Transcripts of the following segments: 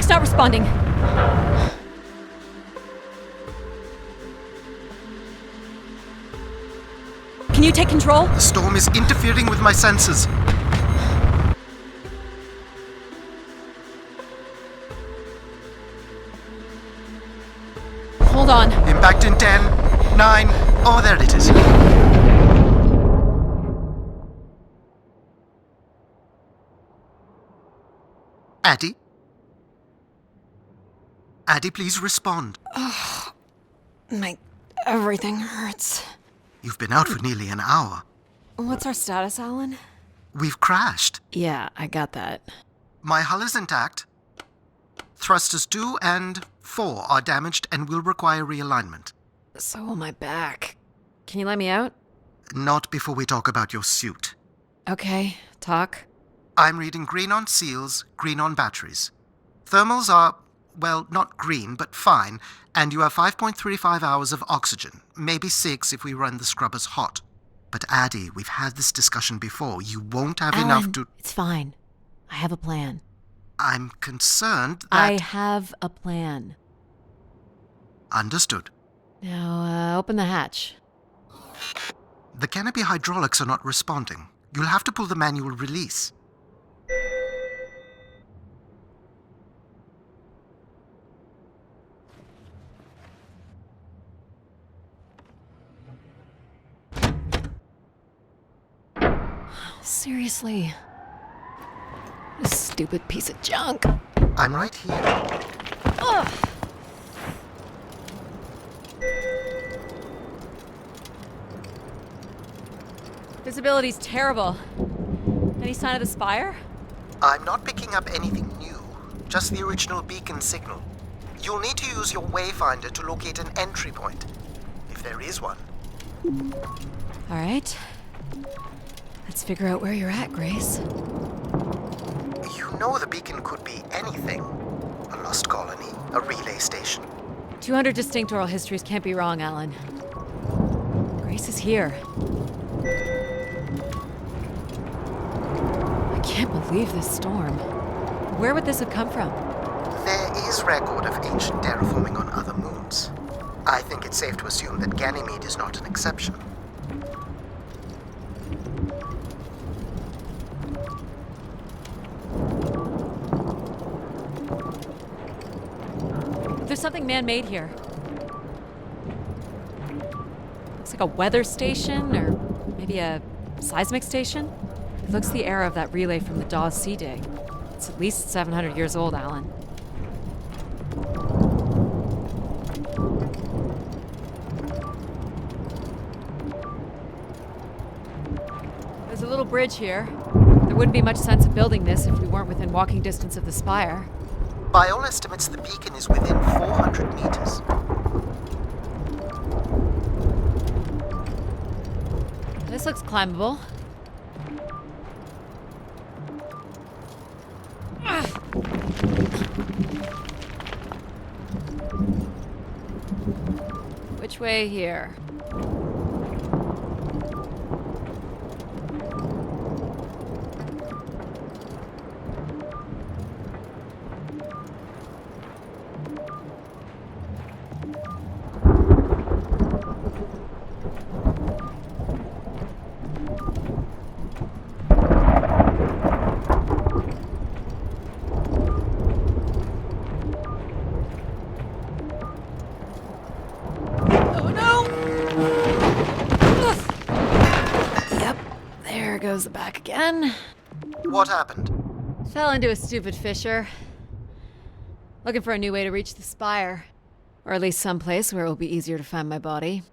Network's not responding. Can you take control? The storm is interfering with my senses. Hold on. Impact in 10, 9, oh, there it is. Adie? Adie, please respond. Everything hurts. You've been out for nearly an hour. What's our status, Alan? We've crashed. Yeah, I got that. My hull is intact. Thrusters 2 and 4 are damaged and will require realignment. So will my back. Can you let me out? Not before we talk about your suit. Okay, talk. I'm reading green on seals, green on batteries. Thermals are, well, not green, but fine, and you have 5.35 hours of oxygen, maybe 6 if we run the scrubbers hot. But Adie, we've had this discussion before. You won't have Alan, enough to... It's fine. I have a plan. I'm concerned that... I have a plan. Understood. Now, open the hatch. The canopy hydraulics are not responding. You'll have to pull the manual release. Seriously. This stupid piece of junk. I'm right here. Ugh. Visibility's terrible. Any sign of the spire? I'm not picking up anything new, just the original beacon signal. You'll need to use your wayfinder to locate an entry point, if there is one. All right. Let's figure out where you're at, Grace. You know the beacon could be anything. A lost colony, a relay station. 200 distinct oral histories can't be wrong, Alan. Grace is here. I can't believe this storm. Where would this have come from? There is record of ancient terraforming on other moons. I think it's safe to assume that Ganymede is not an exception. There's something man-made here. Looks like a weather station, or maybe a seismic station. It looks the era of that relay from the Dawes Sea Dig. It's at least 700 years old, Alan. There's a little bridge here. There wouldn't be much sense of building this if we weren't within walking distance of the spire. By all estimates, the beacon is within 400 meters. This looks climbable. Which way here? Goes the back again. What happened? Fell into a stupid fissure. Looking for a new way to reach the spire. Or at least someplace where it will be easier to find my body.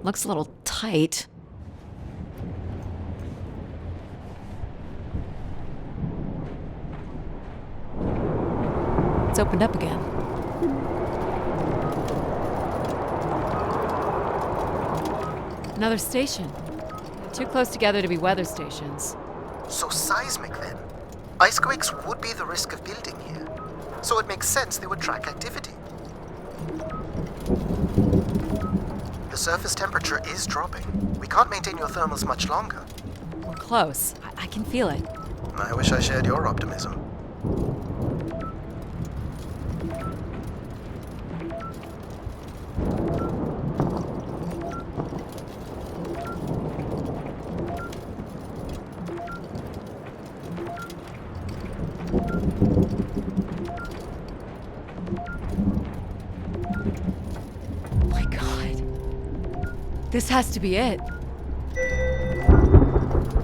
Looks a little tight. It's opened up again. Another station. Too close together to be weather stations. So seismic then. Icequakes would be the risk of building here. So it makes sense they would track activity. The surface temperature is dropping. We can't maintain your thermals much longer. We're close. I can feel it. I wish I shared your optimism. My God. This has to be it.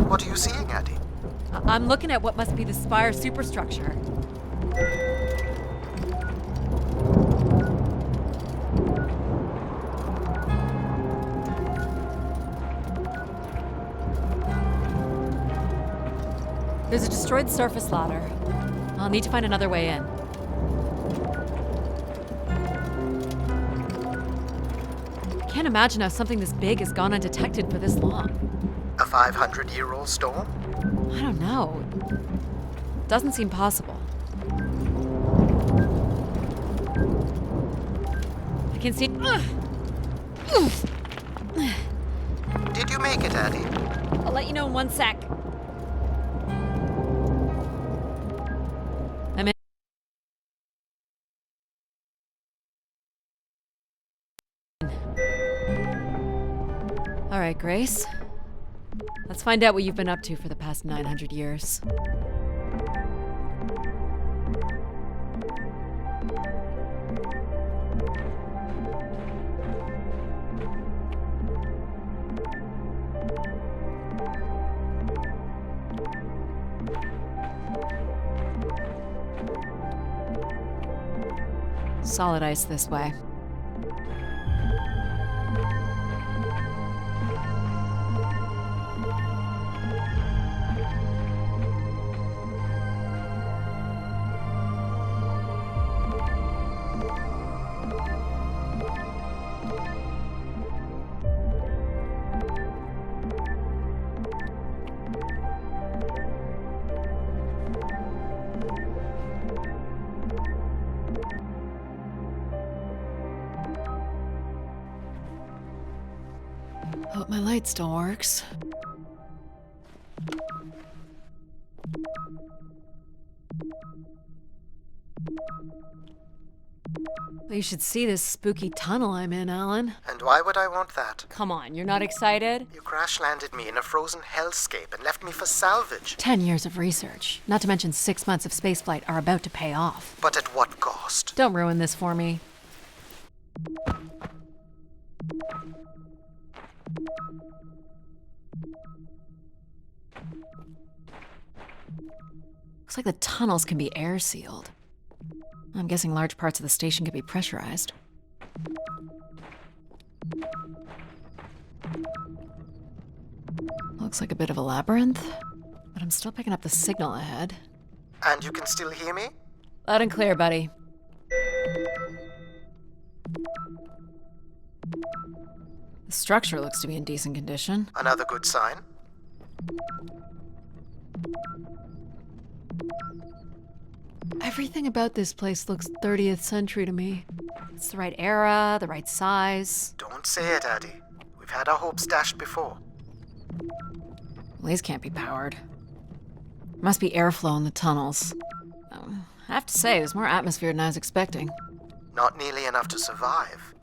What are you seeing, Adie? I'm looking at what must be the Spire superstructure. There's a destroyed surface ladder. I'll need to find another way in. I can't imagine how something this big has gone undetected for this long. A 500-year-old storm? I don't know. Doesn't seem possible. I can see. Did you make it, Adie? I'll let you know in 1 sec. I'm in. All right, Grace. Let's find out what you've been up to for the past 900 years. Solid ice this way. Hope my light still works. Well, you should see this spooky tunnel I'm in, Alan. And why would I want that? Come on, you're not excited? You crash-landed me in a frozen hellscape and left me for salvage. 10 years of research, not to mention 6 months of spaceflight, are about to pay off. But at what cost? Don't ruin this for me. Looks like the tunnels can be air sealed. I'm guessing large parts of the station could be pressurized. Looks like a bit of a labyrinth, but I'm still picking up the signal ahead. And you can still hear me? Loud and clear, buddy. The structure looks to be in decent condition. Another good sign. Everything about this place looks 30th century to me. It's the right era, the right size. Don't say it, Adie. We've had our hopes dashed before. Well, these can't be powered. There must be airflow in the tunnels. I have to say, there's more atmosphere than I was expecting. Not nearly enough to survive.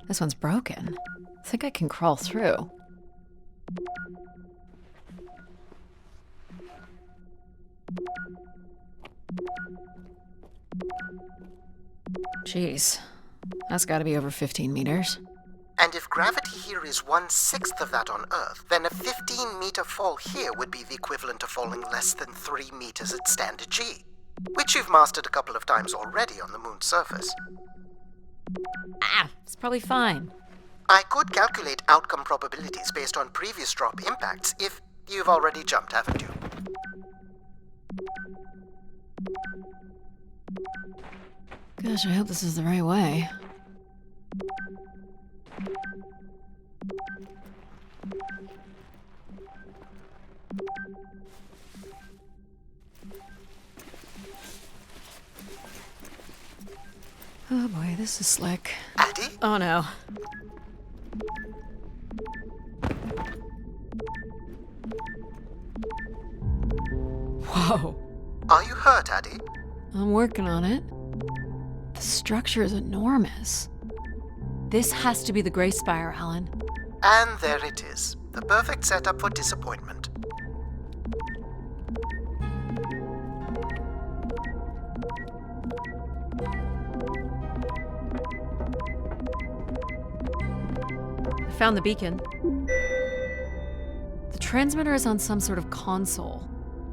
This one's broken. I think I can crawl through. Jeez. That's gotta be over 15 meters. And if gravity here is 1/6 of that on Earth, then a 15-meter fall here would be the equivalent of falling less than 3 meters at standard G, which you've mastered a couple of times already on the moon's surface. It's probably fine. I could calculate outcome probabilities based on previous drop impacts if you've already jumped, haven't you? Gosh, I hope this is the right way. Oh boy, this is slick. Adie? Oh no. Whoa. Are you hurt, Adie? I'm working on it. The structure is enormous. This has to be the Grey Spire, Alan. And there it is. The perfect setup for disappointment. I found the beacon. The transmitter is on some sort of console.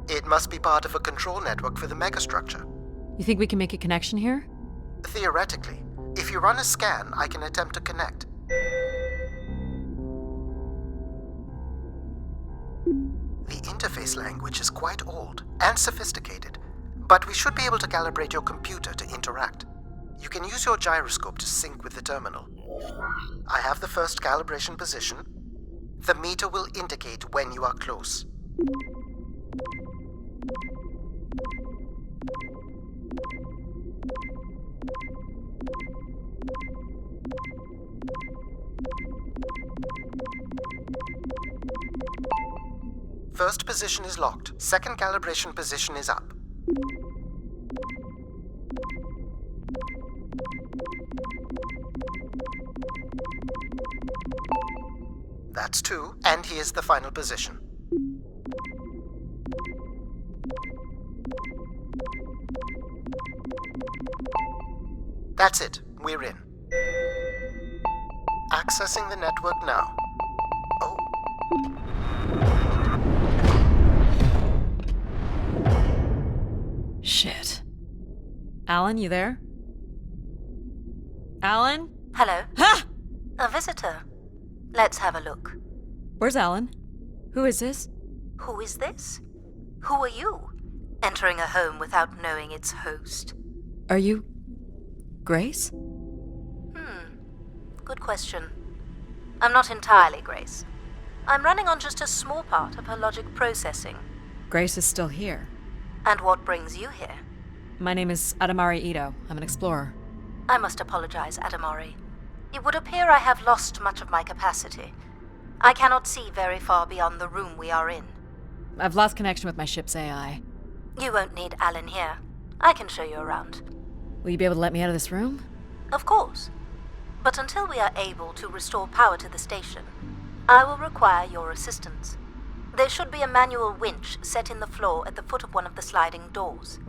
It must be part of a control network for the megastructure. You think we can make a connection here? Theoretically. If you run a scan, I can attempt to connect. The interface language is quite old and sophisticated, but we should be able to calibrate your computer to interact. You can use your gyroscope to sync with the terminal. I have the first calibration position. The meter will indicate when you are close. First position is locked. Second calibration position is up. That's 2, and here's the final position. That's it. We're in. Accessing the network now. Oh. Shit. Alan, you there? Alan? Hello? Ha! A visitor. Let's have a look. Where's Alan? Who is this? Who is this? Who are you? Entering a home without knowing its host. Are you... Grace? Good question. I'm not entirely Grace. I'm running on just a small part of her logic processing. Grace is still here. And what brings you here? My name is Adie Ito. I'm an explorer. I must apologize, Adamari. It would appear I have lost much of my capacity. I cannot see very far beyond the room we are in. I've lost connection with my ship's AI. You won't need Alan here. I can show you around. Will you be able to let me out of this room? Of course. But until we are able to restore power to the station, I will require your assistance. There should be a manual winch set in the floor at the foot of one of the sliding doors.